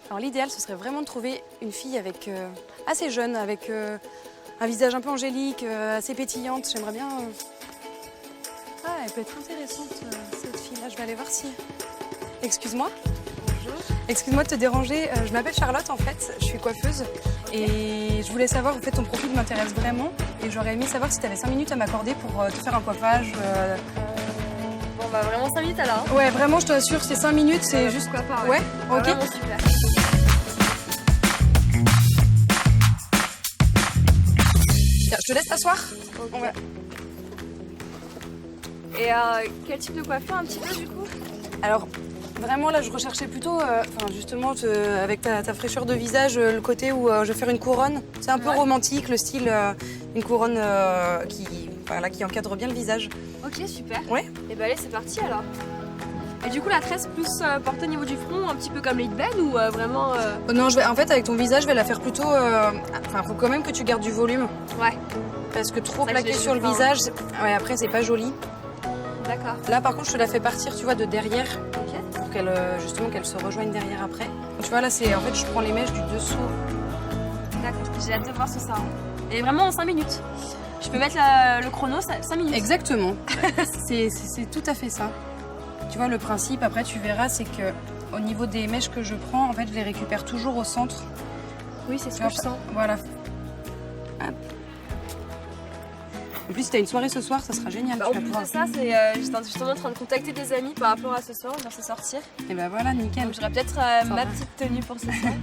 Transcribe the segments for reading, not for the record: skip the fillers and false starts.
Alors l'idéal, ce serait vraiment de trouver une fille avec assez jeune, avec un visage un peu angélique, assez pétillante. J'aimerais bien... Ah, elle peut être intéressante, cette fille-là. Je vais aller voir si... Excuse-moi. Bonjour. Excuse-moi de te déranger. Je m'appelle Charlotte, en fait. Je suis coiffeuse. Et je voulais savoir, en fait, ton profil m'intéresse vraiment. Et j'aurais aimé savoir si tu avais 5 minutes à m'accorder pour te faire un coiffage. Bon, bah vraiment 5 minutes alors. Ouais, vraiment, je t'assure, c'est 5 minutes, c'est juste... Pourquoi pas, Ouais, Bah, ok. vraiment super. Tiens, je te laisse t'asseoir. Ok. Ouais. Et quel type de coiffure un petit peu du coup? Alors, vraiment, là, je recherchais plutôt, justement, avec ta fraîcheur de visage, le côté où je vais faire une couronne. C'est un peu Ouais. romantique, le style, une couronne qui encadre bien le visage. Ok, super. Ouais. Et bah allez, c'est parti alors. Et du coup, la tresse plus portée au niveau du front, un petit peu comme les Ben ou vraiment... Non, en fait, avec ton visage, je vais la faire plutôt... faut quand même que tu gardes du volume. Ouais, Parce que trop C'est vrai que plaqué j'ai sur le les cheveux visage, ouais, après, c'est pas joli. d'accord. Là, par contre, je te la fais partir, tu vois, de derrière, Ok. pour qu'elle, justement, qu'elle se rejoigne derrière après. Tu vois, là, c'est... En fait, je prends les mèches du dessous. D'accord, j'ai hâte de voir ce soir. Et vraiment en 5 minutes. Je peux mettre le chrono, 5 minutes. Exactement. c'est tout à fait ça. Tu vois, le principe, après, tu verras, c'est que au niveau des mèches que je prends, en fait, je les récupère toujours au centre. Oui, c'est ce Tu que vois, je sens. Voilà. Hop. En plus, si t'as une soirée ce soir, ça sera génial. Bah, tu en vas plus pouvoir... de ça, j'étais justement en train de contacter des amis par rapport à ce soir, on va se sortir. Et ben voilà, nickel. Donc j'aurai peut-être ma petite tenue pour ce soir.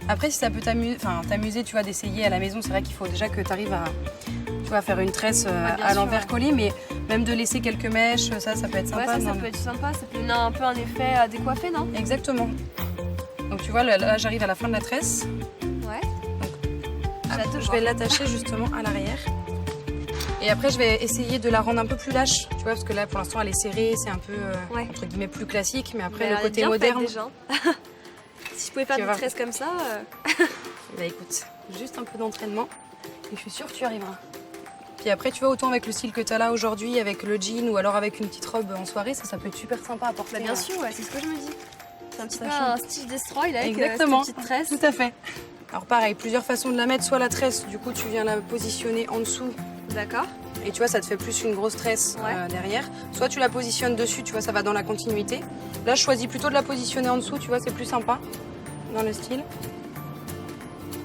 Après, si ça peut t'amuser, tu vois, d'essayer à la maison, c'est vrai qu'il faut déjà que tu arrives à, tu vois, faire une tresse bien à sûr, l'envers ouais. collée, mais même de laisser quelques mèches, ça peut être sympa. Ouais, ça non peut être sympa, ça peut donner un peu un effet décoiffé, non? Exactement. Donc tu vois, là j'arrive à la fin de la tresse. Ouais. J'ai hâte de Je voir. vais l'attacher justement à l'arrière. Et après, je vais essayer de la rendre un peu plus lâche, tu vois, parce que là, pour l'instant, elle est serrée, c'est un peu, Ouais. entre guillemets, plus classique, mais après, Elle le a côté bien faite, moderne... déjà. Si je pouvais faire Tu des vas voir. tresses comme ça... Bah écoute, juste un peu d'entraînement, et je suis sûre que tu arriveras. Puis après, tu vois, autant avec le style que tu as là aujourd'hui, avec le jean, ou alors avec une petite robe en soirée, ça peut être super sympa à porter. Bah bien sûr, ouais, c'est ce que je me dis. C'est un petit Ça peu change. un style destroy là, avec Exactement. cette petite tresse. Tout à fait. Alors pareil, plusieurs façons de la mettre, soit la tresse, du coup tu viens la positionner en dessous, D'accord. et tu vois, ça te fait plus une grosse tresse Ouais. derrière. Soit tu la positionnes dessus, tu vois, ça va dans la continuité. Là, je choisis plutôt de la positionner en dessous, tu vois, c'est plus sympa dans le style.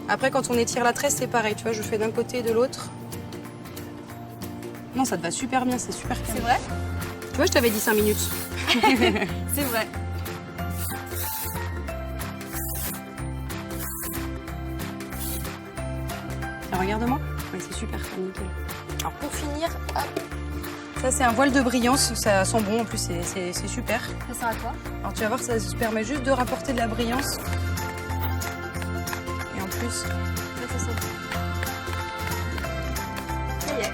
Après, quand on étire la tresse, c'est pareil, tu vois, je fais d'un côté et de l'autre. Non, ça te va super bien, c'est super calme. C'est vrai? Tu vois, je t'avais dit 5 minutes. C'est vrai. Alors, regarde-moi. Oui, c'est super, c'est nickel. Alors, pour finir, hop. Ça, c'est un voile de brillance, ça sent bon, en plus, c'est super. Ça sert à quoi? Alors, tu vas voir, ça se permet juste de rapporter de la brillance. Et en plus... Ça sent bon. Ça y est.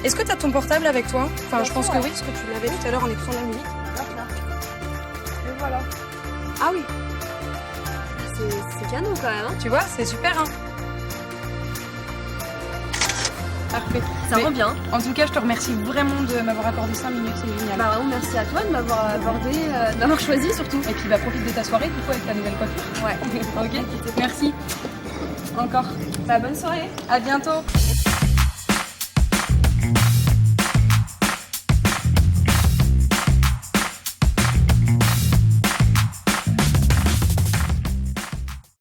Est-ce que tu as ton portable avec toi? Enfin, Bien je pense sûr, que ouais. oui, parce que tu l'avais tout à l'heure en écoutant la musique. Hop là. Et voilà. Ah oui. C'est canon quand même, hein. Tu vois, c'est super, hein? Parfait. Ça Mais rend bien. En tout cas, je te remercie vraiment de m'avoir accordé 5 minutes, c'est génial. Bah vraiment merci à toi de m'avoir abordé, de m'avoir choisi surtout. Et puis, profite de ta soirée, du coup, avec ta nouvelle coiffure. Ouais. Ok, merci. Encore. Bah bonne soirée. À bientôt.